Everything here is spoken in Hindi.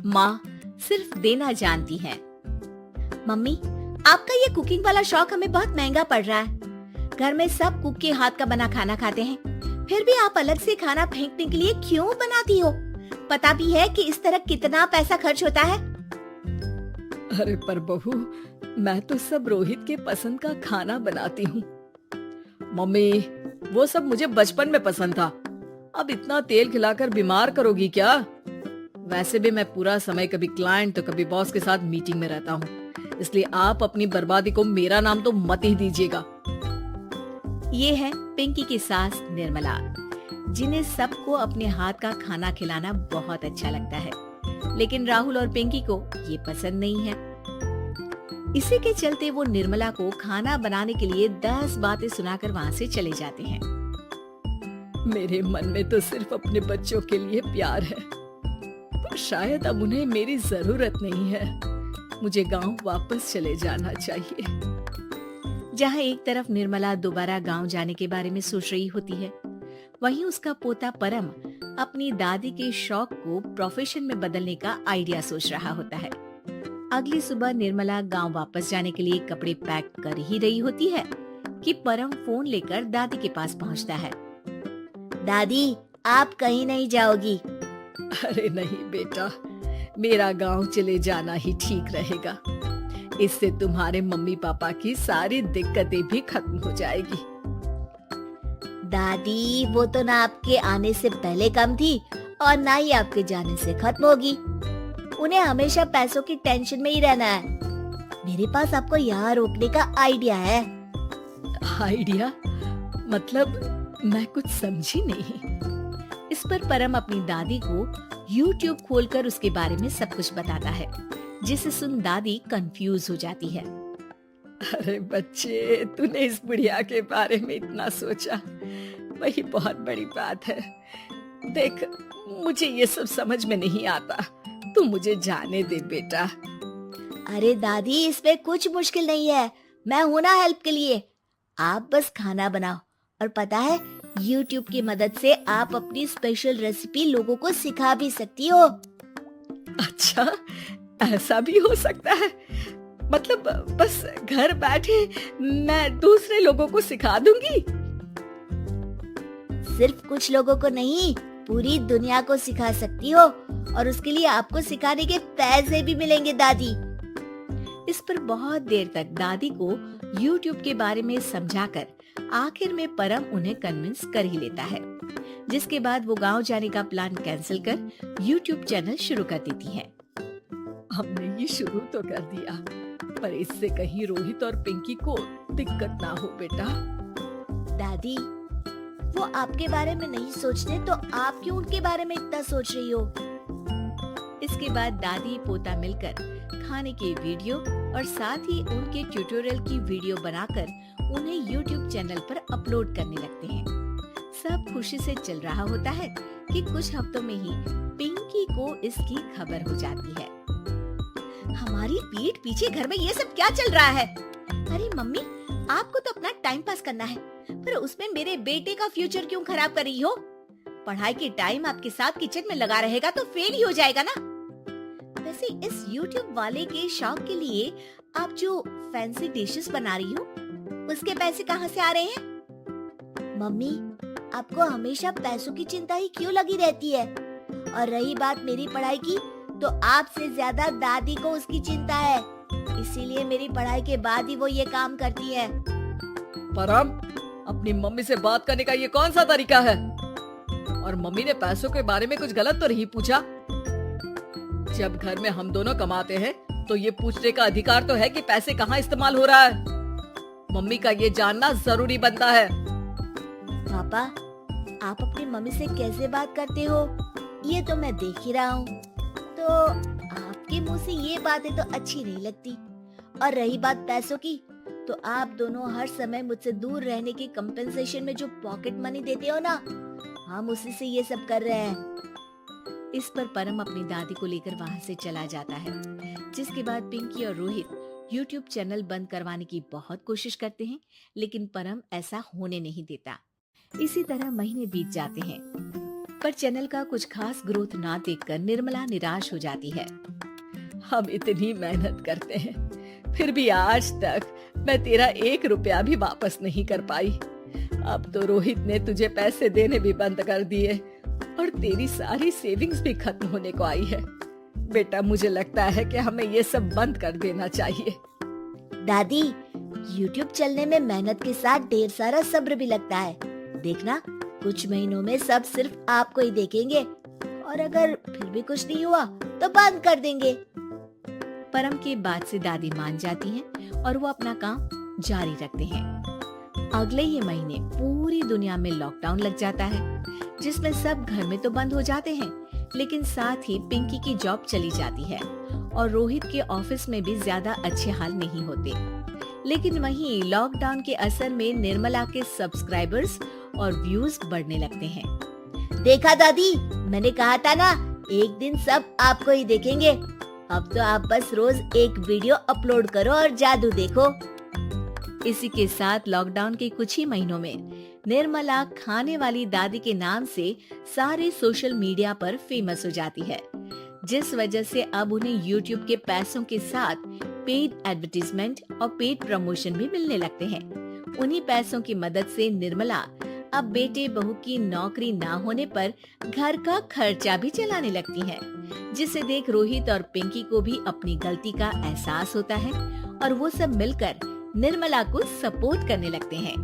माँ सिर्फ देना जानती है। मम्मी, आपका ये कुकिंग वाला शौक हमें बहुत महंगा पड़ रहा है। घर में सब कुक के हाथ का बना खाना खाते हैं, फिर भी आप अलग से खाना फेंकने के लिए क्यों बनाती हो? पता भी है कि इस तरह कितना पैसा खर्च होता है। अरे पर बहू, मैं तो सब रोहित के पसंद का खाना बनाती हूँ। मम्मी, वो सब मुझे बचपन में पसंद था। अब इतना तेल खिलाकर बीमार करोगी क्या? वैसे भी मैं पूरा समय कभी क्लाइंट तो कभी बॉस के साथ मीटिंग में रहता हूँ, इसलिए आप अपनी बर्बादी को मेरा नाम तो मत ही दीजिएगा। ये है पिंकी की सास निर्मला, जिन्हें सबको अपने हाथ का खाना खिलाना बहुत अच्छा लगता है, लेकिन राहुल और पिंकी को ये पसंद नहीं है। इसी के चलते वो निर्मला को खाना बनाने के लिए 10 बातें सुनाकर वहाँ से चले जाते हैं। मेरे मन में तो सिर्फ अपने बच्चों के लिए प्यार है, पर शायद अब उन्हें मेरी जरूरत नहीं है। मुझे गांव वापस चले जाना चाहिए। जहाँ एक तरफ निर्मला दोबारा गांव जाने के बारे में सोच रही होती है, वहीं उसका पोता परम अपनी दादी के शौक को प्रोफेशन में बदलने का आइडिया सोच रहा होता है। अगली सुबह निर्मला गांव वापस जाने के लिए कपड़े पैक कर ही रही होती है कि परम फोन लेकर दादी के पास पहुंचता है। दादी, आप कहीं नहीं जाओगी? अरे नहीं बेटा, मेरा गांव चले जाना ही ठीक रहेगा। इससे तुम्हारे मम्मी पापा की सारी दिक्कतें भी खत्म हो जाएगी। दादी, वो तो ना आपके आने से पहले कम थी और ना ही आपके जाने से खत्म होगी। उन्हें हमेशा पैसों की टेंशन में ही रहना है। मेरे पास आपको यहाँ रोकने का आइडिया है। आइडिया? मतलब मैं कुछ समझी नहीं। इस पर परम अपनी दादी को YouTube खोलकर उसके बारे में सब कुछ बताता है, जिसे सुन दादी कंफ्यूज हो जाती है। अरे बच्चे, तूने इस बुढ़िया के बारे में इतना सोचा, वही बहुत बड़ी बात है। देख, मुझे ये सब समझ में नहीं आता, तू मुझे जाने दे बेटा। अरे दादी, इसमें कुछ मुश्किल नहीं है, मैं हूं ना हेल्प के लिए। आप बस खाना बनाओ, और पता है YouTube की मदद से आप अपनी स्पेशल रेसिपी लोगों को सिखा भी सकती हो। अच्छा, ऐसा भी हो सकता है? मतलब बस घर बैठे मैं दूसरे लोगों को सिखा दूंगी? सिर्फ कुछ लोगों को नहीं, पूरी दुनिया को सिखा सकती हो, और उसके लिए आपको सिखाने के पैसे भी मिलेंगे दादी। इस पर बहुत देर तक दादी को YouTube के बारे में समझाकर आखिर में परम उन्हें कन्विंस कर ही लेता है, जिसके बाद वो गांव जाने का प्लान कैंसिल कर YouTube चैनल शुरू कर देती है। हमने ये शुरू तो कर दिया, पर इससे कहीं रोहित और पिंकी को दिक्कत ना हो बेटा। दादी, वो आपके बारे में नहीं सोचते तो आप क्यों उनके बारे में इतना सोच रही हो? इसके बाद दादी पोता मिलकर खाने के वीडियो और साथ ही उनके ट्यूटोरियल की वीडियो बनाकर उन्हें YouTube चैनल पर अपलोड करने लगते हैं। सब खुशी से चल रहा होता है कि कुछ हफ्तों में ही पिंकी को इसकी खबर हो जाती है। हमारी पीठ पीछे घर में ये सब क्या चल रहा है? अरे मम्मी, आपको तो अपना टाइम पास करना है, पर उसमें मेरे बेटे का फ्यूचर क्यों खराब कर रही हो? पढ़ाई के टाइम आपके साथ किचन में लगा रहेगा तो फेल ही हो जाएगा ना। वैसे इस YouTube वाले के शौक के लिए आप जो फैंसी डिशेस बना रही हो, उसके पैसे कहाँ से आ रहे हैं? मम्मी, आपको हमेशा पैसों की चिंता ही क्यों लगी रहती है? और रही बात मेरी पढ़ाई की, तो आपसे ज्यादा दादी को उसकी चिंता है, इसीलिए मेरी पढ़ाई के बाद ही वो ये काम करती है। परम, अपनी मम्मी से बात करने का ये कौन सा तरीका है? और मम्मी ने पैसों के बारे में कुछ गलत तो नहीं पूछा? जब घर में हम दोनों कमाते हैं तो ये पूछने का अधिकार तो है कि पैसे कहाँ इस्तेमाल हो रहा है। मम्मी का ये जानना जरूरी बनता है। पापा, आप अपनी मम्मी से कैसे बात करते हो ये तो मैं देख ही रहा हूँ। तो आपके मुंह से ये बातें तो अच्छी नहीं लगती। और रही बात पैसों की, तो आप दोनों हर समय मुझसे दूर रहने की कंपेंसेशन में जो पॉकेट मनी देते हो ना, हम उसी से ये सब कर रहे हैं। इस पर परम अपनी दादी को लेकर वहाँ से चला जाता है, जिसके बाद पिंकी और रोहित YouTube चैनल बंद करवाने की बहुत कोशिश करते हैं, लेकिन परम ऐसा होने नहीं देता। इसी तरह महीने बीत जाते हैं। पर चैनल का कुछ खास ग्रोथ ना देखकर निर्मला निराश हो जाती है। हम इतनी मेहनत करते हैं, फिर भी आज तक मैं तेरा 1 रुपया भी वापस नहीं कर पाई। अब तो रोहित ने तुझे पैसे देने भी बंद कर दिए और तेरी सारी सेविंग्स भी खत्म होने को आई है। बेटा, मुझे लगता है कि हमें ये सब बंद कर देना चाहिए। दादी, YouTube चलने में मेहनत के साथ ढेर सारा सब्र भी लगता है। देखना, कुछ महीनों में सब सिर्फ आपको ही देखेंगे और अगर फिर भी कुछ नहीं हुआ तो बंद कर देंगे। परम की बात से दादी मान जाती हैं और वो अपना काम जारी रखते हैं। अगले ही महीने पूरी दुनिया में लॉकडाउन लग जाता है, जिसमें सब घर में तो बंद हो जाते हैं, लेकिन साथ ही पिंकी की जॉब चली जाती है और रोहित के ऑफिस में भी ज्यादा अच्छे हाल नहीं होते। लेकिन वहीं लॉकडाउन के असर में निर्मला के सब्सक्राइबर्स और व्यूज बढ़ने लगते हैं। देखा दादी, मैंने कहा था ना, एक दिन सब आपको ही देखेंगे। अब तो आप बस रोज एक वीडियो अपलोड करो और जादू देखो। इसी के साथ लॉकडाउन के कुछ ही महीनों में निर्मला खाने वाली दादी के नाम से सारे सोशल मीडिया पर फेमस हो जाती है, जिस वजह से अब उन्हें YouTube के पैसों के साथ पेड एडवर्टीजमेंट और पेड प्रमोशन भी मिलने लगते हैं। उन्हीं पैसों की मदद से निर्मला अब बेटे बहू की नौकरी ना होने पर घर का खर्चा भी चलाने लगती हैं, जिसे देख रोहित और पिंकी को भी अपनी गलती का एहसास होता है और वो सब मिलकर निर्मला को सपोर्ट करने लगते हैं।